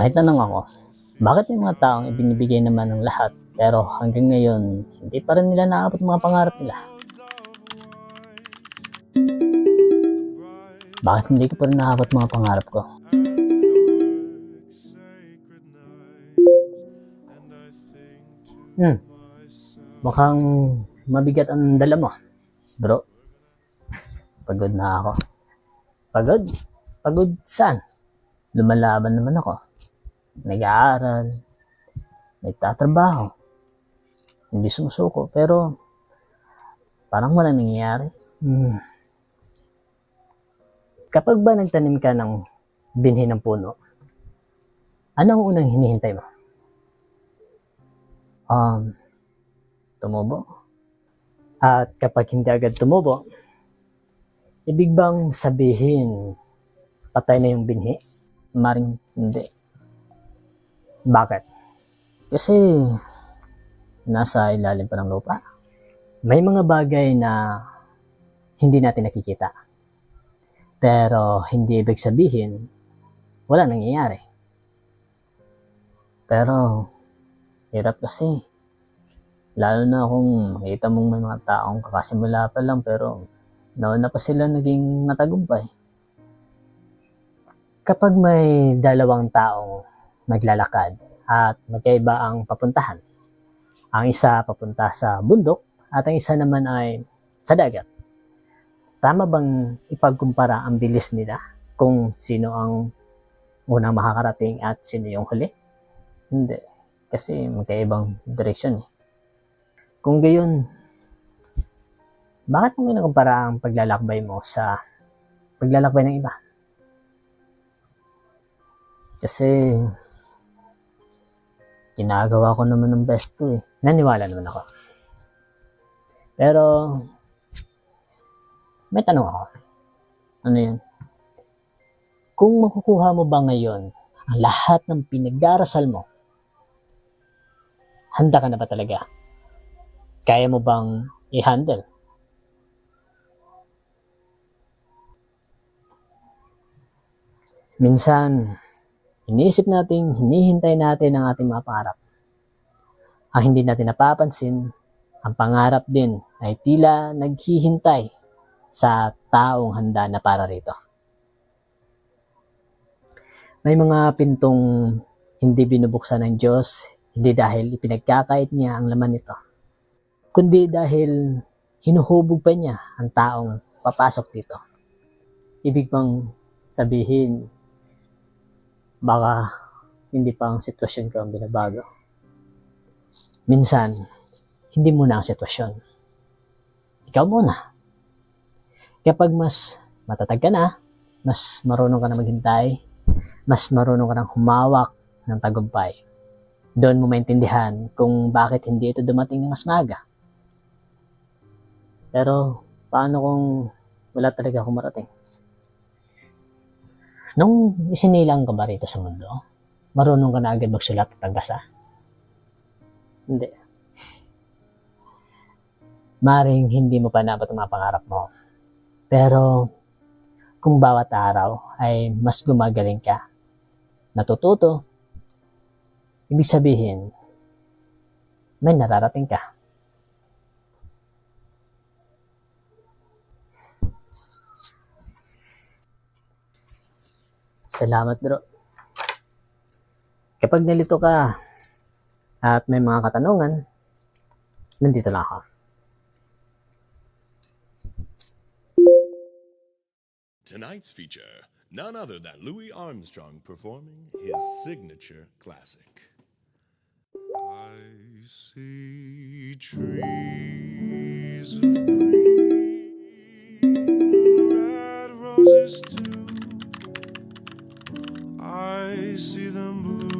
May tanong ako, bakit may mga taong ibinibigay naman ng lahat pero hanggang ngayon hindi pa rin nila naabot mga pangarap nila? Bakit hindi ko pa rin naabot mga pangarap ko? Mukhang mabigat ang dala mo, bro. Pagod na ako. Pagod? Pagod saan? Lumalaban naman ako. Nag-aaral, nagtatrabaho, hindi sumusuko, pero parang walang nangyayari. Kapag ba nagtanim ka ng binhi ng puno, anong unang hinihintay mo? Tumubo. At kapag hindi agad tumubo, ibig bang sabihin patay na yung binhi? Maring hindi. Bakit? Kasi nasa ilalim pa ng lupa. May mga bagay na hindi natin nakikita. Pero hindi ibig sabihin wala nangyayari. Pero hirap kasi. Lalo na kung makita mong may mga taong kakasimula pa lang pero nauna pa sila naging matagumpay. Kapag may dalawang taong naglalakad at magkaiba ang papuntahan, ang isa papunta sa bundok at ang isa naman ay sa dagat, tama bang ipagkumpara ang bilis nila kung sino ang unang makakarating at sino yung huli? Hindi, kasi magkaibang direksyon eh. Kung gayon, bakit mo kinukumpara ang paglalakbay mo sa paglalakbay ng iba? Kasi ginagawa ko naman ng best ko eh. Naniwala naman ako. Pero may tanong ako. Ano yun? Kung makukuha mo ba ngayon ang lahat ng pinag-darasal mo, handa ka na ba talaga? Kaya mo bang i-handle? Minsan, iniisip natin, hinihintay natin ang ating mga pangarap. Ang hindi natin napapansin, ang pangarap din ay tila naghihintay sa taong handa na para rito. May mga pintong hindi binubuksan ng Diyos, hindi dahil ipinagkakait niya ang laman nito, kundi dahil hinuhubog pa niya ang taong papasok dito. Ibig bang sabihin, baka hindi pa ang sitwasyon ko ang binabago. Minsan, hindi muna ang sitwasyon. Ikaw muna. Kapag mas matatag ka na, mas marunong ka na maghintay, mas marunong ka nang humawak ng tagumpay, doon mo maintindihan kung bakit hindi ito dumating ng mas maaga. Pero, paano kung wala talaga akong marating? Nung isinilang ka ba rito sa mundo, marunong ka na agad magsulat at agbasa? Hindi. Maring hindi mo pa naabot ang mga pangarap mo. Pero, kung bawat araw ay mas gumagaling ka, natututo, ibig sabihin, may nararating ka. Salamat bro. Kapag nalito ka at may mga katanungan, nandito lang ako. Tonight's feature, none other than Louis Armstrong performing his signature classic. I see trees of green, red roses too. I see them blue